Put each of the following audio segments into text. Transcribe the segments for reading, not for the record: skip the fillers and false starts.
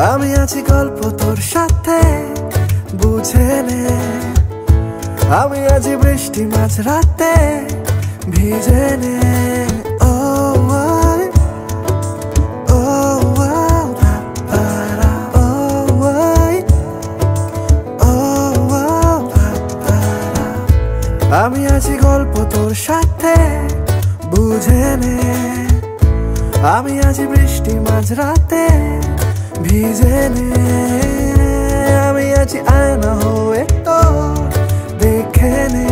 আমি আছি গল্প তোর সাথে বুঝে নে, আমি আছি বৃষ্টি মাঝ রাতে ভিজে নে। আমি আছি গল্প তোর সাথে বুঝে নে, আমি আছি বৃষ্টি মাঝ রাতে ভিজে নে। আমি আছি আয়না হয়ে তোর দেখে নে,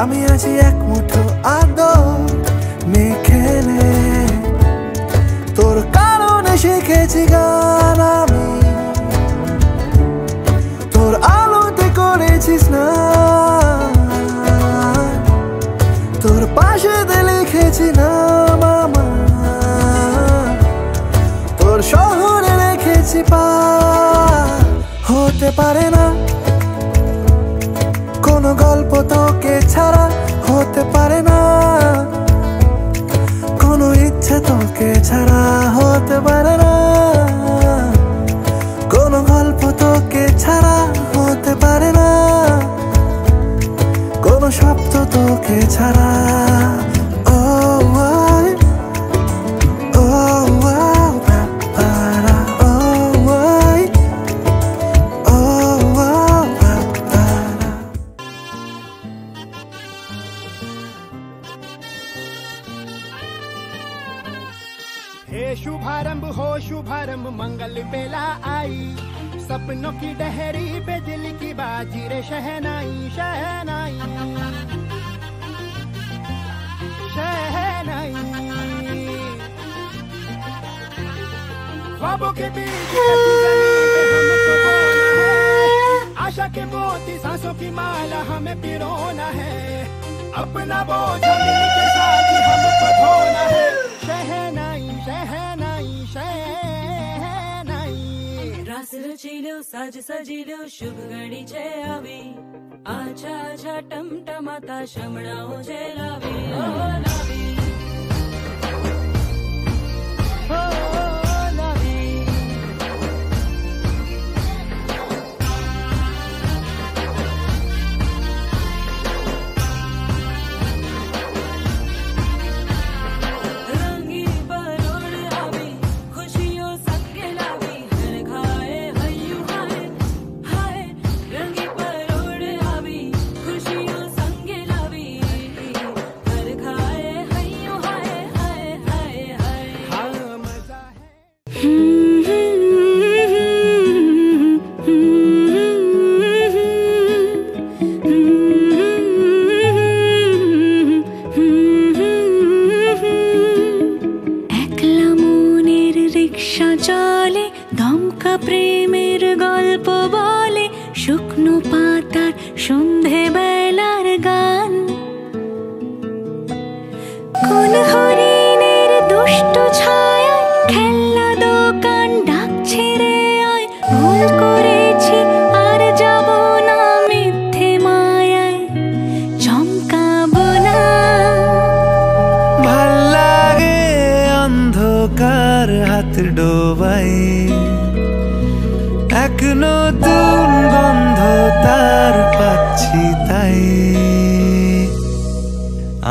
আমি আছি এক মুঠো আদর মেখে নে। তোর কারণে শিখেছি গান আমি, তোর আলোতে করেছি স্নান, তোর পাশে লিখেছি নাম আমার, তোর শহরে রেখেছি পার। হতে পারে না কোনো গল্প তোকে ছাড়া, হতে পারে না কোনো ইচ্ছে তোকে ছাড়া, হতে পারে না কোনো গল্প তোকে ছাড়া, হতে পারে না কোনো শব্দ তোকে ছাড়া। शुभारंभ हो शुभारंभ मंगल बेला आई, सपनों की डहरी पे दिल की बाजी रे शहनाई शहनाई शहनाई। ख्वाबों के बीच हमको बोना है, आशा के मोती सांसों की माला हमें पिरोना है, अपना बोझ मिल के साथ हमको धोना है। शहनाई शहनाई शहनाई। रास रचिलो साज सजिलो शुभ घड़ी छे आवी, आछा आछा टमटमाता शमणाओ छे लावी ओ लावी ओ लावी।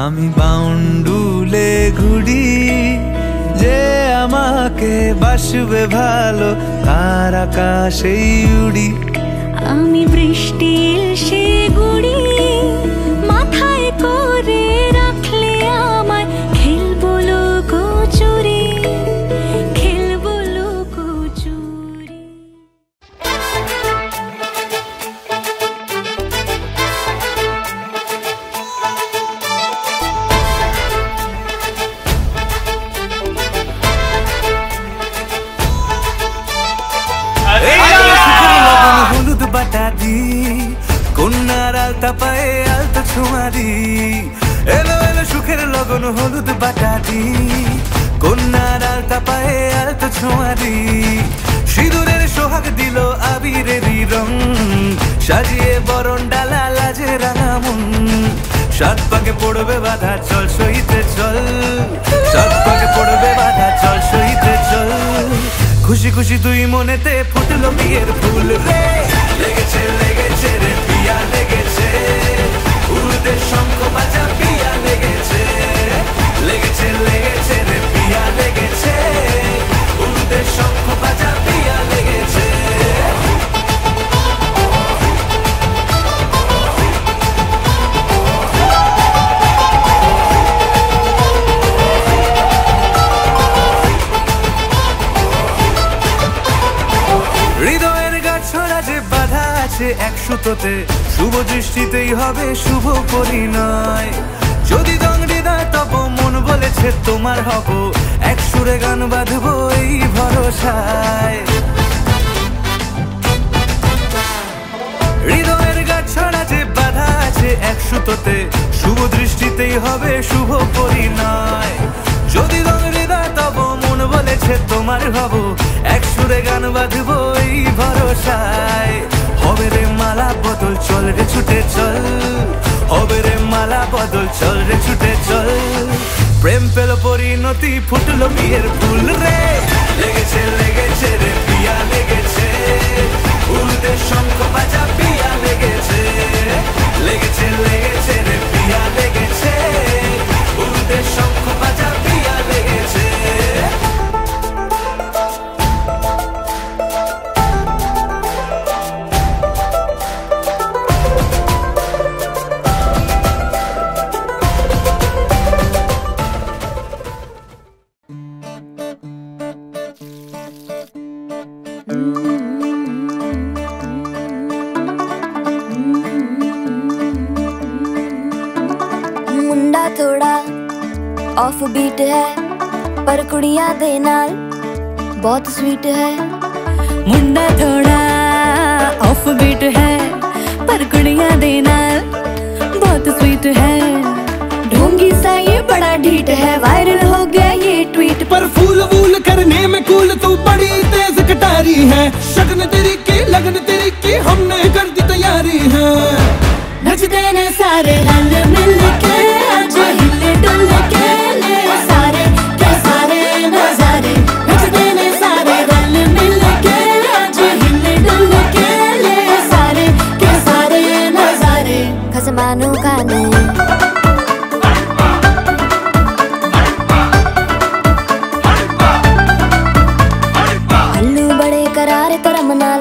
আমি বাউন্ডুলে ঘুরি যে আমাকে বাসবে ভালো, তার আকাশেই উড়ি। আমি বৃষ্টি এসে গুড়ি মাথায় করে রাখলে আমায়, খেলবো লুকোচুরি খেলবো লুকোচুরি। হলুদ বাটা দি কন্যার আলতা পায়ে আলতা ছোঁয়া দি, এলো এলো সুখের লগন হলুদ বাটা দি কন্যার আলতা পায়ে আলতা ছোঁয়া দি। সিঁদুরের সোহাগ দিল আবিরেরই রং, সাজিয়ে বরণ ডালা লাজে রাঙা মন। সাত পাকে পড়বে বাধা চল সইতে চল, সাত পাকে পড়বে বাধা চল সইতে চল। খুশি খুশি খুশি দুই মনেতে ফুটলো বিয়ের ফুল রে। লেগেছে লেগেছে রে পিয়া লেগেছে, উড়তে শঙ্খ বাজা পিয়া লেগেছে। লেগেছে লেগেছে রে পিয়া লেগেছে, উড়তে শঙ্খ বাজা পিয়া লেগেছে। হৃদয়ের গাছড়া যে বাধা আছে এক সুতোতে, শুভ দৃষ্টিতেই হবে শুভ পরিণয়। যদি দং হৃদয় তব মন বলেছে তোমার হব, এক সুরে গান বাঁধবো এই ভরসায়। হৃদয়ের গাছড়া যে বাধা আছে এক সুতোতে, শুভ দৃষ্টিতেই হবে শুভ পরিণয়। যদি দং হৃদয় তব মন বলেছে তোমার হব, এক সুরে গান বাঁধবো এই ভরসায়। হবে রে মালা বদল চল রে ছুটে চল, হবে রে মালা বদল চল রে ছুটে চল। প্রেম পেল পরিণতি ফুটলো বিয়ের ফুল রে। লেগেছে লেগেছে রে পিয়া লেগেছে, উড়তে শঙ্খ বাজা পিয়া লেগেছে। লেগেছে লেগেছে রে পিয়া লেগেছে, উড়তে শঙ্খ বাজা পিয়া লেগেছে। मुंडा थोड़ा ऑफ बीट है पर कुड़ियां दे नाल बहुत स्वीट है। मुंडा थोड़ा ऑफ बीट है पर कुड़ियां दे नाल बहुत स्वीट है। ढोंगी सा ये बड़ा ढीठ है, वायरल हो गया ये ट्वीट। पर फूल वूल करने में कूल तू बड़ी तेज कटारी है। शगन तेरी की लगन तेरी की हमने कर दी तैयारी है। नचते ने सारे रल मिल के, आज हिले डुल के ले सारे के सारे नजारे। नचते ने सारे रल मिल के, आज हिले डुल के ले सारे के सारे नजारे। खसमानों का ने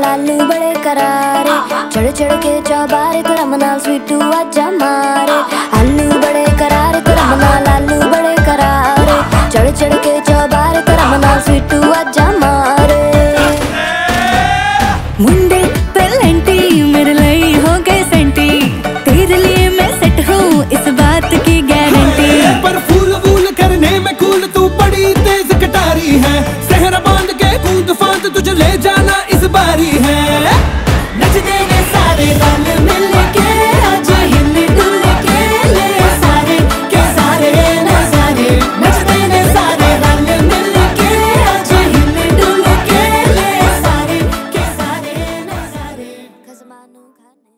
लालू बड़े करारे, चढ़ चढ़ के चौबारे तो रमनाल स्वीटू आजा मारे। आलू बड़े करारे तो रमनाल आलू बड़े करारे, चढ़ चढ़ के चौबारे तो रमनाल स्वीटू आजा मारे। मुंडे पेलेंटी मेरे लिए हो गए सेंटी, तेरे लिए मैं सेट हूँ इस बात की गारंटी। पर फूल वूल करने में कूल तू बड़ी तेज कटारी है। सहरा बांध के कूद फांद तुझे ले जाना इस बारी है। नचते ने सारे रल मिल के, आज हिले डुल के ले सारे के सारे नजारे। नचते ने सारे रल मिल के, आज हिले डुल के ले सारे के सारे नजारे। खजमानों खाने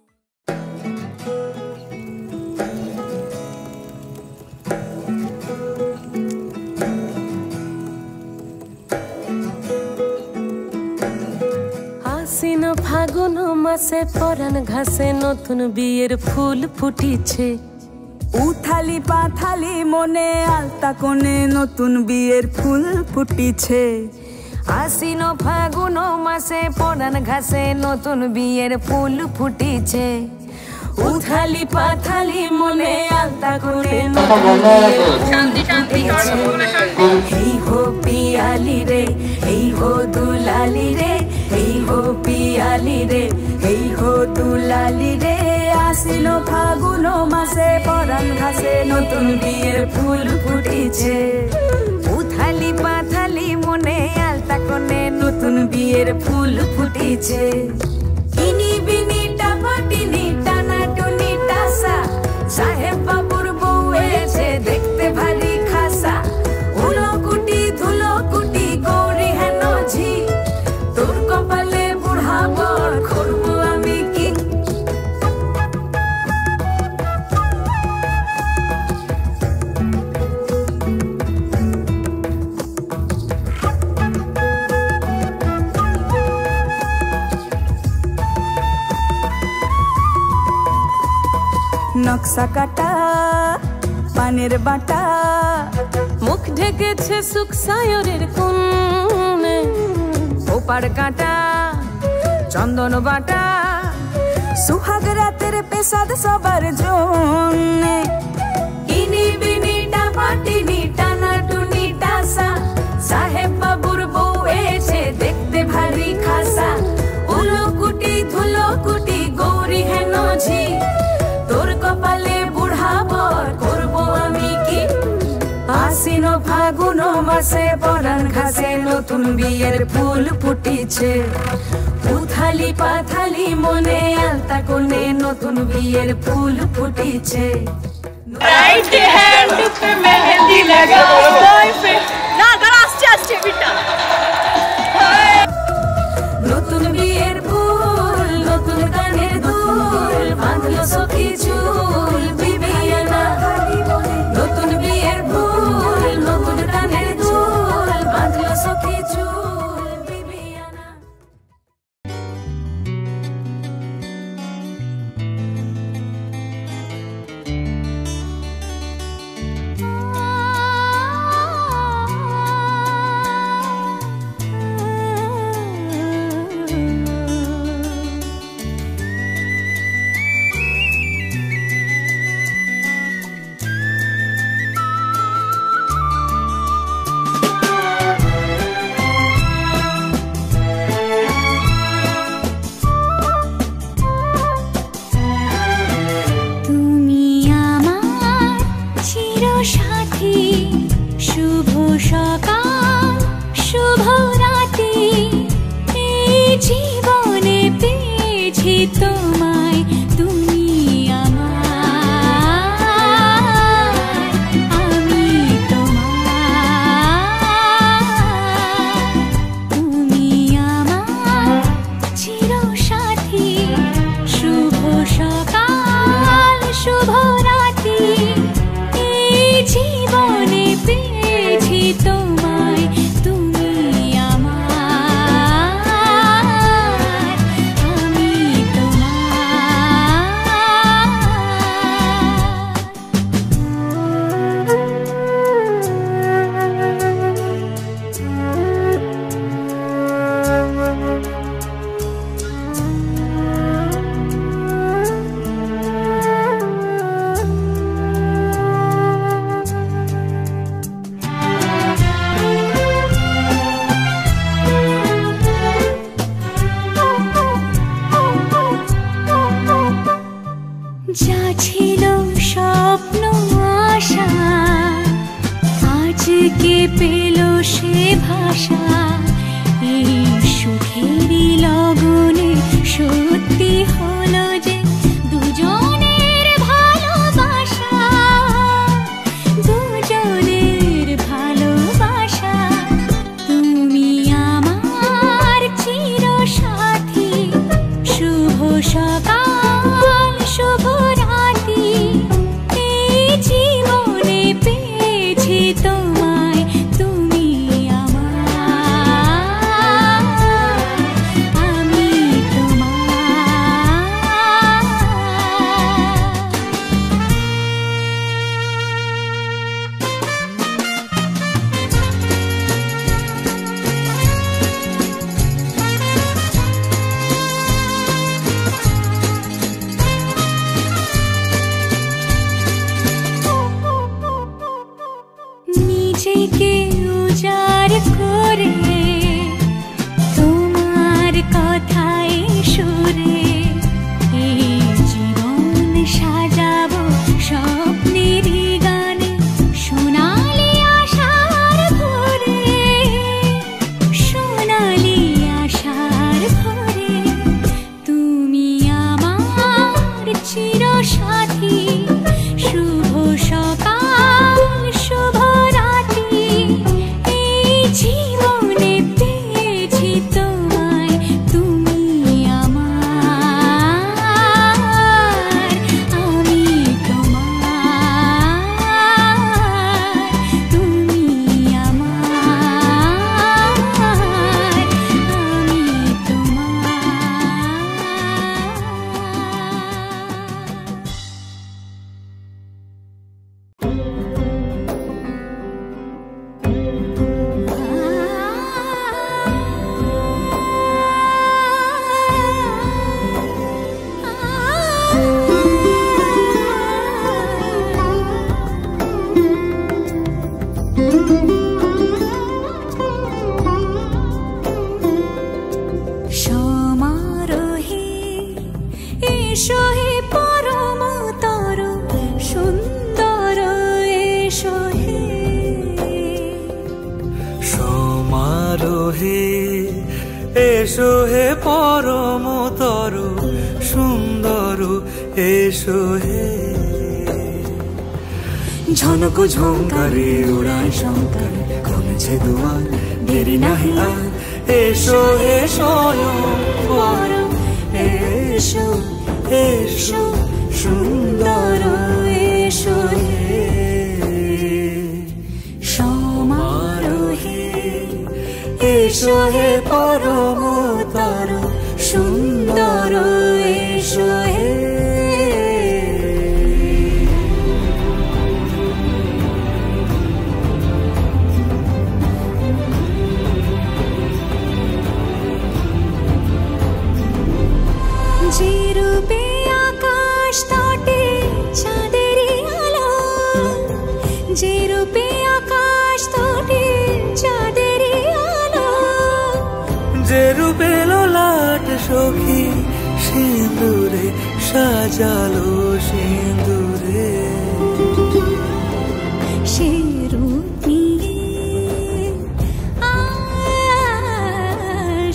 আশ্বিন ফাগুন মাসে পরাণ ঘাসে নতুন বিয়ের ফুল ফুটিছে। উথালি পাথালি মনে আলতা কোণে নতুন বিয়ের ফুল ফুটিছে। আশ্বিন ফাগুন মাসে পরাণ ঘাসে নতুন বিয়ের ফুল ফুটিছে। উথালি পাথালি মনে আলতা কোণে নতুন বিয়ের ফুল ফুটিছে। এই হো পিয়ালি রে, এই হো দুলালি রে, এই হো পিয়ালি রে, এই হো দুলালি রে। আশ্বিন ফাগুন মাসে পরাণ ঘাসে নতুন বিয়ের ফুল ফুটিছে। উথালি পাথালি মনে আলতা কোণে নতুন বিয়ের ফুল ফুটিছে। ইনি বিনি টাপাটিনি টানা টুনি টাসা, সাহেব বাবুর বউ এসে দেখতে ভারী খাসা। উলো কুটি ধুলো কুটি গৌরী হেন ঝি, তোর কপালে বুড়া বর করবো আমি কি। নকশা কাটা পানের বাটা মুখ ঢেকেছে সুখ সায়রের কোণে ওপার কাটা চন্দন বাটা সুহাগ রাতের পেশাদ সবার জন্যে ইনি বিনি টাপাটিনি টানা টুনি টাসা সাহেব বাবুর বউ এসে দেখতে ভারী খাসা উলো কুটি ধুলো কুটি গৌরী হেন ঝি তোর কপালে বুড়া বর করবো আমি কি আশ্বিন ফাগুন মাসে পরাণ ঘাসে নতুন বিয়ের ফুল ফুটিছে উথালি পাথালি মনে আলতা কোণে নতুন বিয়ের ফুল ফুটিছে राइट हैंड पे मेहंदी लगा बॉयफ्रेंड ना गरास्ते आस्ते बेटा নতুন বিয়ের ফুল নতুন কানের দুল বাঁধলো সখী চুল বিবিয়ানা নতুন বিয়ের ফুল নতুন কানের দুল বাঁধলো সখী চুল বিবিয়ানা তুমি আমার চিরসাথী শুভ সকাল শুভ রাতি এই জীবনে পেয়েছি তোমায় তুমি আমার আমি তোমার তুমি আমার চিরসাথী শুভ সকাল শুভ রাতি এই জীবনে পেয়েছি তোমায় তুমি আমার আমি যা ছিল স্বপ্ন আশা আজকে পেল সে ভাষা এই সুখেরই লগনে সত্যি হলো যে দুজনের ভালোবাসা দুজনের ভালোবাসা তুমি আমার চিরসাথী শুভ সকাল শুভ রাতি এই জীবনে পেয়েছি তোমায় তুমি আমার আমি নিজেকে উজাড় করে তোমার কথায় সুরে এই জীবন সাজাবো স্বপ্নেরই গানে সোনালি আশার ভোরে সোনালি আশার ভোরে তুমি আমার চিরসাথী শুভ সকাল শুভ রাতি এই জীবনে পেয়েছি তোমায় তুমি আমার আমি তোমার তুমি আমার আমি তোমার। সমারোহে এসো হে পরমতর সুন্দর এসো হে ঝনক ঝঙ্কারে উড়ায় শঙ্কর কমেছে দুয়ার দেরি নাহি আর এসো হে স্বয়ং পরম এসো এসো সুন্দর এসো হে সমারোহে এসো হে পরমতর সুন্দর এসো হে যে রূপে আকাশ তটে চাঁদেরই আলো যে রূপে আকাশ তটে চাঁদেরই আলো যে রূপে ললাট সখী সিঁদুরে সাজালো সিঁদুরে সে রূপ নিয়ে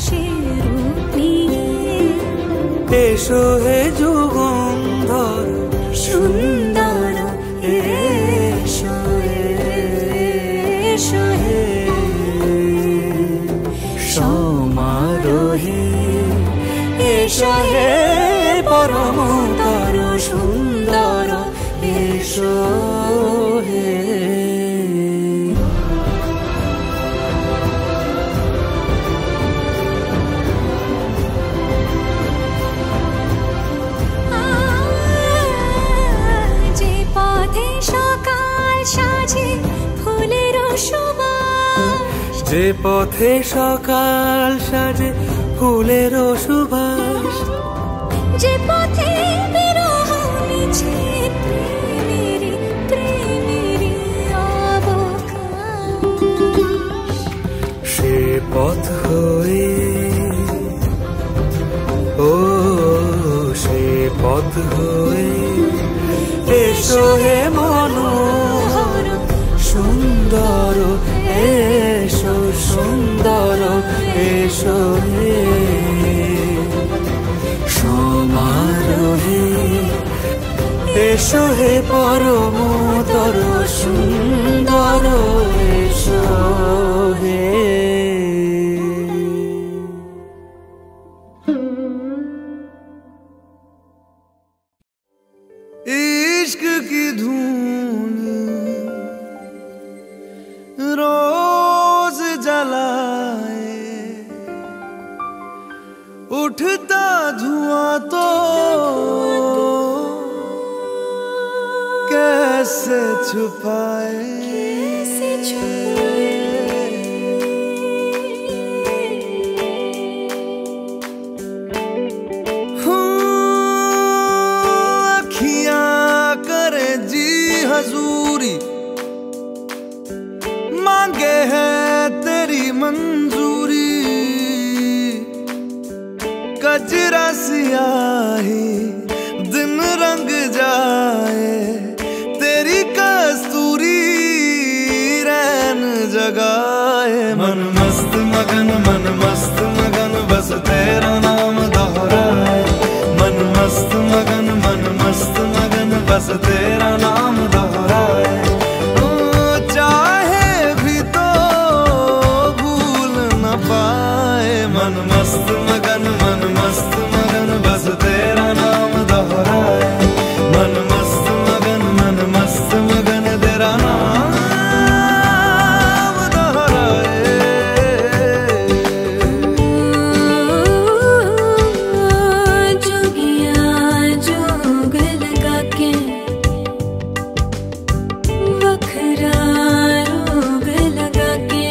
সে রূপ নিয়ে এসো হে যুগন্ধর সুন্দর এসো এসো হে সমারোহে এসো হে পরমতর সুন্দর এসো হে যে পথে সকাল সাজে ফুলের সুবাস যে পথে সকাল সাজে ফুলের সুবাস যে পথে বিরহ মিছে প্রেমেরই প্রেমেরই অবকাশ সে পথ হয়ে ও সে পথ হয়ে এসো হে মনোহর সুন্দর এসো সুন্দর এসো হে সমারোহে এসো হে পরমতর সুন্দর এসো হে इश्क की धूल रोज जलाए उठता धुआं तो कैसे छुपाए हजूरी मांगे है तेरी मंजूरी कजरा सियाही दिन रंग जाए तेरी कस्तूरी रैन जगाए मन मस्त मगन बस तेरा नाम दोहराए मन मस्त मगन बस तेरा नाम दोहराए चाहे भी तो भूल न पाए मन मस्त मगन बस तेरा नाम दोहराए मन मस्त मगन तेरा नाम दोहराए जोगिया जोग लगा के वखरा रोग लगा के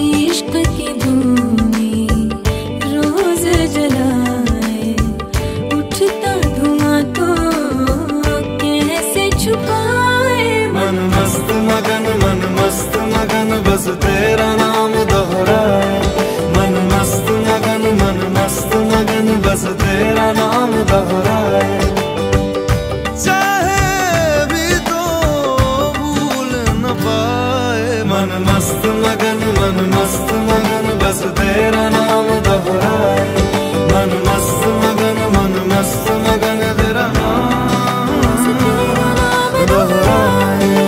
इश्क की धूनी रोज जलाए उठता धुआं तो कैसे छुपाए मन मस्त मगन बस तेरा नाम दोहराए मन मस्त मगन बस तेरा नाम दोहराए चाहे भी तो भूल न पाए मन मस्त मगन बस तेरा नाम दोहराए मन मस्त मगन तेरा नाम दोहराए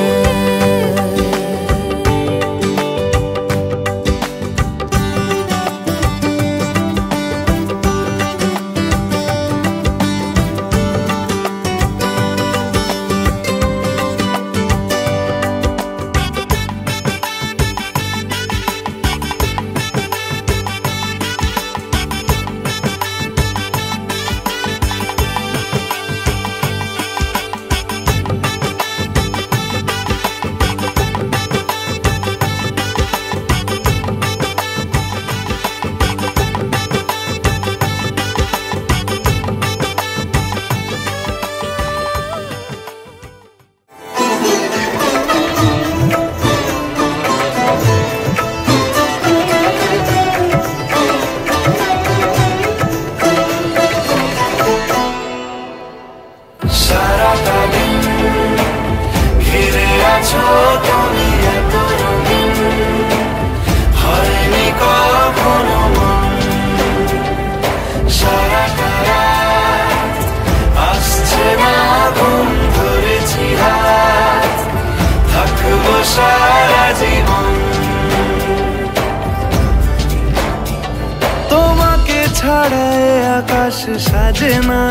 আকাশ সাজে না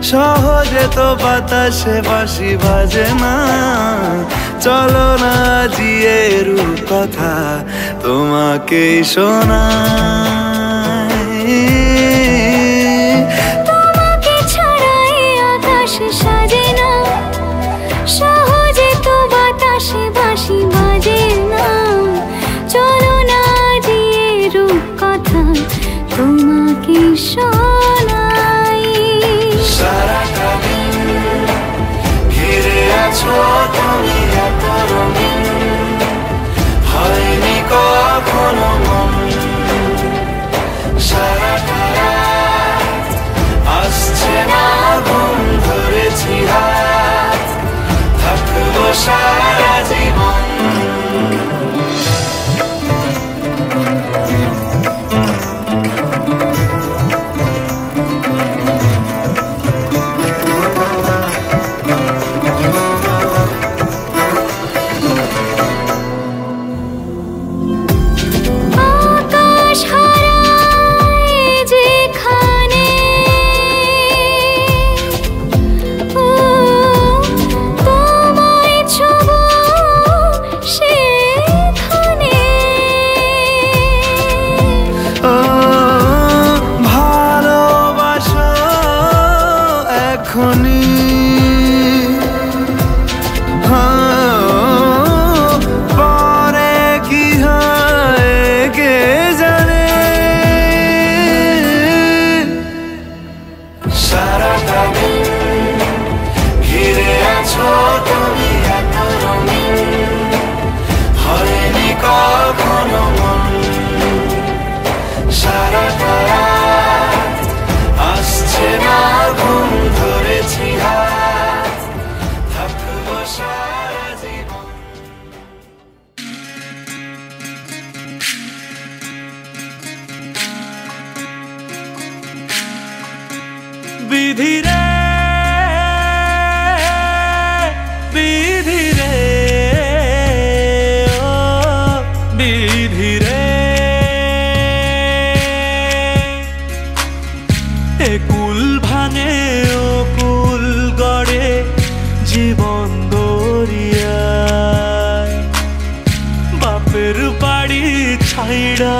সহজে তো বাতাসে বাঁশি বাজে না চলো না জিয়ে রূপ কথা তোমাকে শোনাই তোমাকে ছাড়াই আকাশ সাজে না সহজে তো বাতাসে বাঁশি বাজে না চলো না জিয়ে রূপ কথা তোমাকে শোনাই সারাটা দিন ঘিরে আছো তুমি এত রঙিন হয়নি কখনো মন সারাটা রাত আসছে না ঘুম ধরেছি হাত থাকবো সারা জীবন বিধি রে বিধি রে ও বিধি রে একুল ভাঙে ও কুল গড়ে জীবন দরিয়ায় বাপের বাড়ি ছাইড়া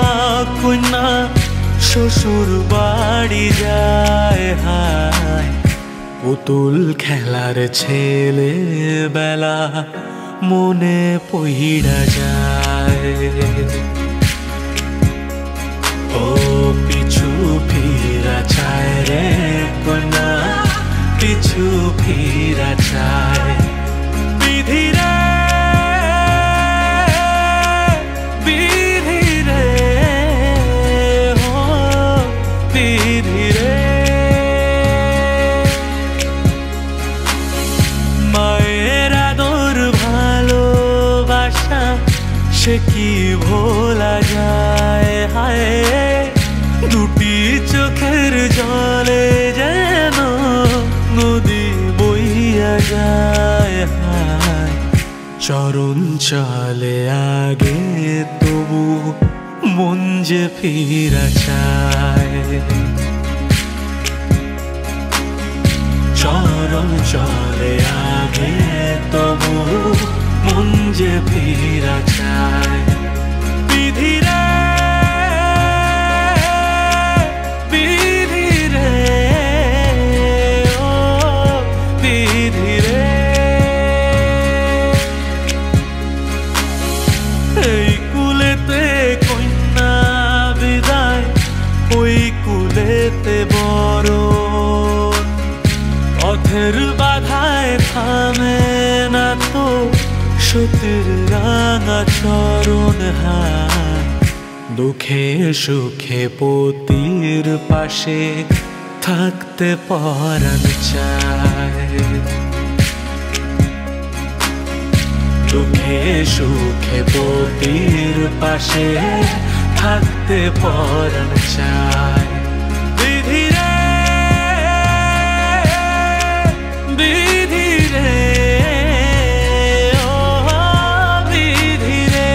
কন্যা শ্বশুর বাড়ি যায় হায় পুতুল খেলার ছেলে বেলা মনে পইড়া যায় ও পিছু ফিরা চায় রে কন্যা পিছু ফিরা চায় বিধি রে সে কি ভোলা যায় হায় দুটি চোখের জলে যেন নদী বইয়া যায় হায় চরণ চলে আগে তবু মন যে ফিরা চায় চরণ চলে আগে তবু মন যে ফিরা চায় বিধিরে বিধিরে ও বিধিরে এই কুলেতে কন্যা বিদায় ওই কুলেতে বড় পথের বাধায় থামে না তো সতীর রাঙা চরণ হায় দুঃখে সুখে পতির পাশে থাকতে পরাণ চায় দুঃখে সুখে পতির পাশে থাকতে পরাণ চায় বিধিরে বিধিরে ও বিধিরে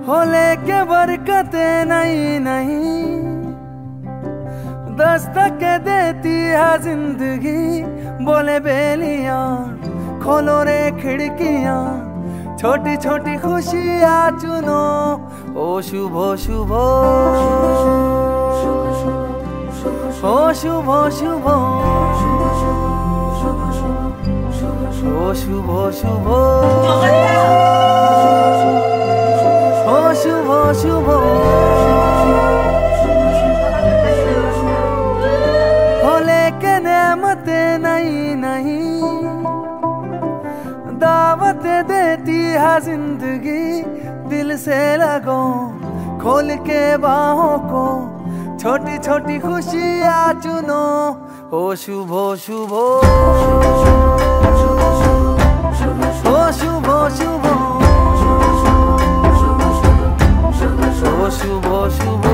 होले के बरकते नहीं नहीं दस्तक देती है जिंदगी बोले बेलियां खोलो रे खिड़कियां छोटी छोटी खुशियां चुनो ओ शुभ शुभ ओ शुभ शुभ ओ शुभ शुभ ओ शुभ शुभ होले के नेमते नहीं नहीं दावत देती है जिंदगी दिल से लगो खोल के बाहों को छोटी छोटी खुशियां चुनो ओ शुभ शुभ ओ शुभ शुभ ओ शुभ शुभ ओ शुभ शुभ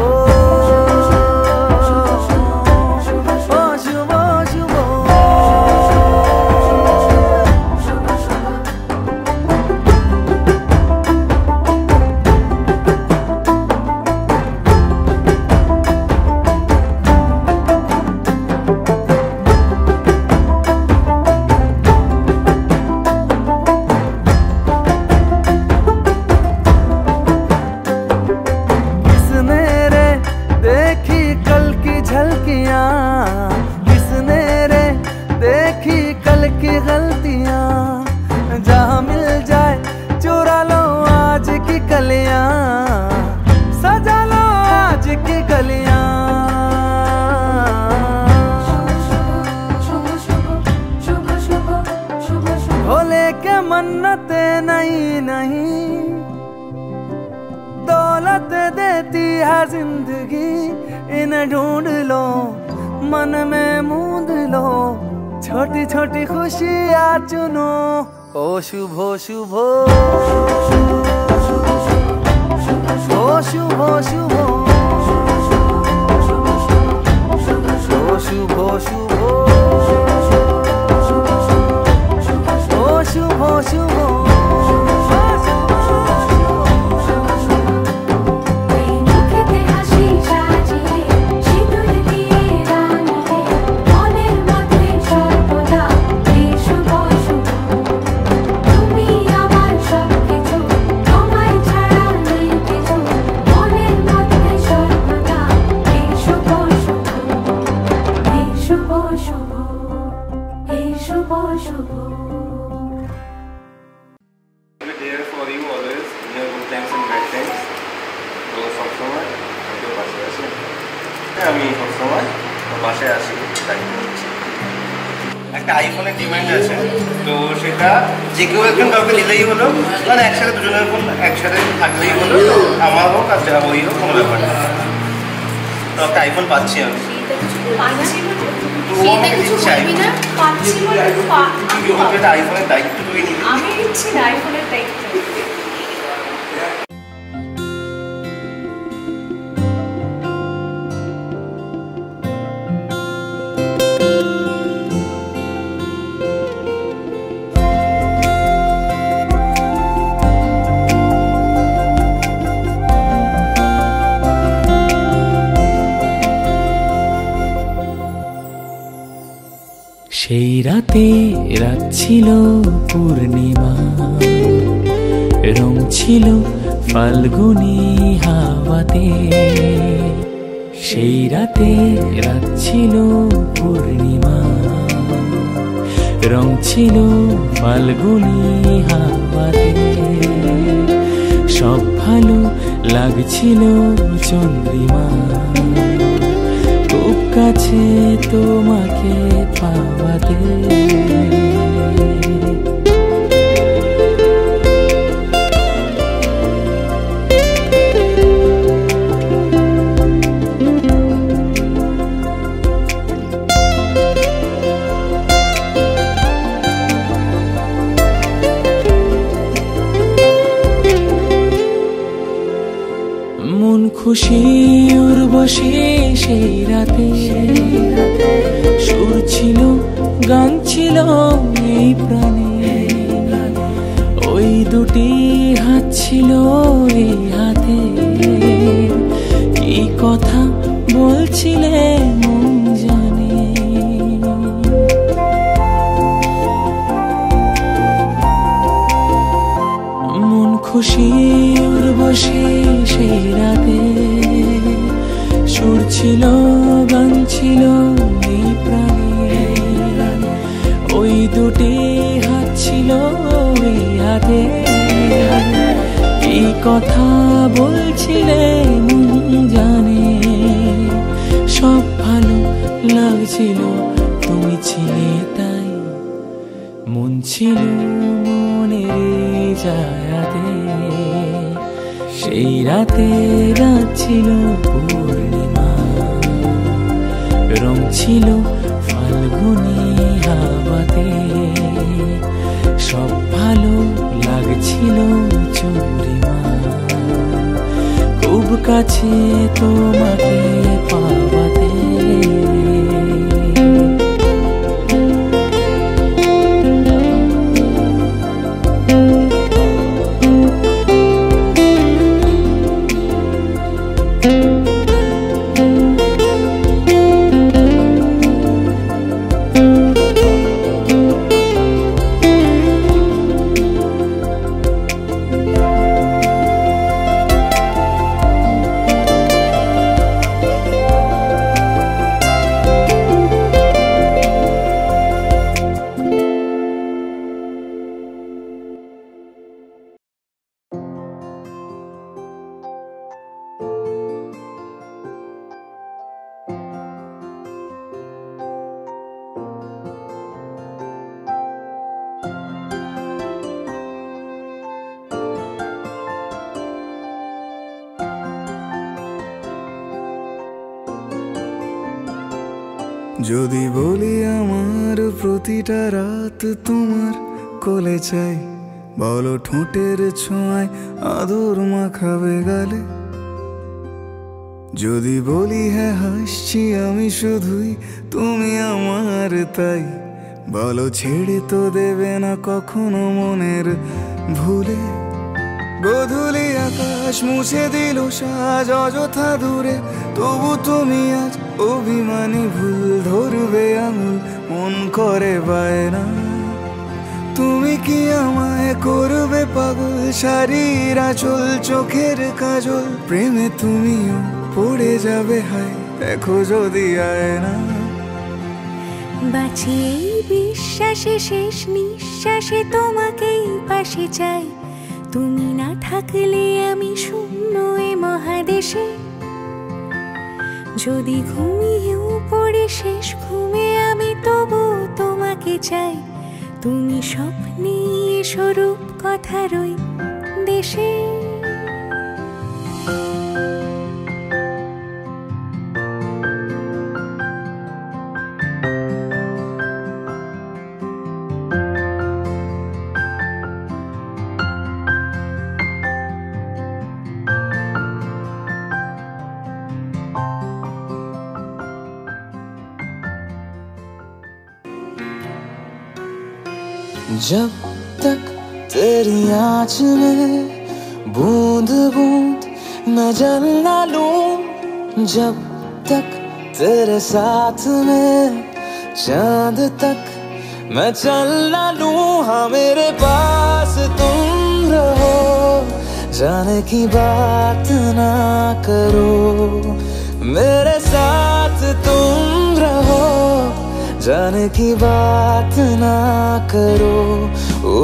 मन्नते नहीं नहीं दौलत देती है जिंदगी इन्हें ढूंढ लो मन में मूंद लो छोटी छोटी खुशियां चुनो ओ शुभ शुभ ओ शुभ शुभ ओ शुभ शुभ शुभ शुभ আমি সবসময় বাসায় আসি একটা একটা আইফোনের ডিমান্ড আছে, তো সেটা যে কেউ একজন কাউকে দিলেই হলো, মানে একসাথে দুজনের ফোন একসাথে থাকলেই হলো, আমার হোক আর যা ওই হোক কোনো ব্যাপার না। তো একটা আইফোন পাচ্ছি আমি। আইফোনের দায়িত্ব তুই নিবি। আমি নিচ্ছি না আইফোনের দায়িত্ব। সেই রাতে রাত ছিল পূর্ণিমা, রং ছিল ফাল্গুনি হাওয়াতে। সেই রাতে রাত ছিল পূর্ণিমা, রং ছিল ফাল্গুনি হাওয়াতে। সব ভালো লাগছিল চন্দ্রিমা, খুব কাছে তোমাকে পাওয়াতে। মন খুশি উর্বশী সেই রাতে, সুর ছিল গান ছিল এই প্রাণে। ওই দুটি হাত ছিল এই হাতে, কি কথা বলছিলে মন জানে। মন খুশি উর্বশী সেই রাতে, সুর ছিল গান ছিল এই প্রাণে। ওই দুটি হাত ছিল এই হাতে, কি কথা বলছিলে মন জানে। সব ভালো লাগছিল তুমি ছিলে তাই, মন ছিল মনের জায়গাতে। সেই রাতে রাত ছিল পূর্ণিমা, রং ছিল ফাল্গুনি হাওয়াতে। সব ভালো লাগছিল চন্দ্রিমা, খুব কাছে তোমাকে পাওয়াতে। যদি বলি আমার প্রতিটা রাত তোমার কোলে চাই, বলো ঠোঁটের ছোঁয়ায় আদর মাখাবে গালে। যদি বলি হ্যাঁ হাসছি আমি শুধুই তুমি আমার তাই, বলো ছেড়ে তো দেবে না কখনো মনের ভুলে। গোধূলি আকাশ মুছে দিল সাজ অযথা দূরে, তবু তুমি আজ অভিমানী ভুল ধরবে আঙুল মন করে বায়না। তুমি কি আমায় করবে পাগল, শাড়ির আঁচল চোখের কাজল, প্রেমে তুমিও পড়ে যাবে হায় দেখো যদি আয়না। বাঁচি এই বিশ্বাসে শেষ নিঃশ্বাসে তোমাকেই পাশে চাই, তুমি না থাকলে আমি শূন্য এ মহাদেশে। যদি ঘুমিয়েও পড়ে শেষ ঘুমে আমি তবু তোমাকে চাই, তুমি স্বপ্নে স্বরূপ কথারই দেশে। जब तक तेरी आँच में बूंद बूंद मैं जल ना लूं, जब तक तेरे साथ में चांद तक मैं चल ना लूं। हाँ मेरे पास तुम रहो, जाने की बात ना करो, मेरे साथ तुम रहो, जाने की बात ना करो। ओ,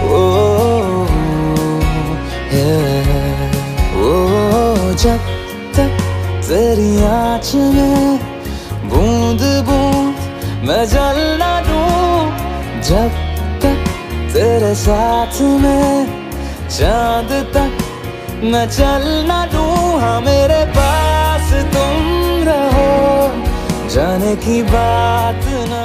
ओ, ओ, जब तक तेरी आँच में बूंद बूंद मैं जल ना लूं, जब तक तेरे साथ में चांद तक मैं चल ना लूं। हाँ मेरे पास तुम रहो, जाने की बात ना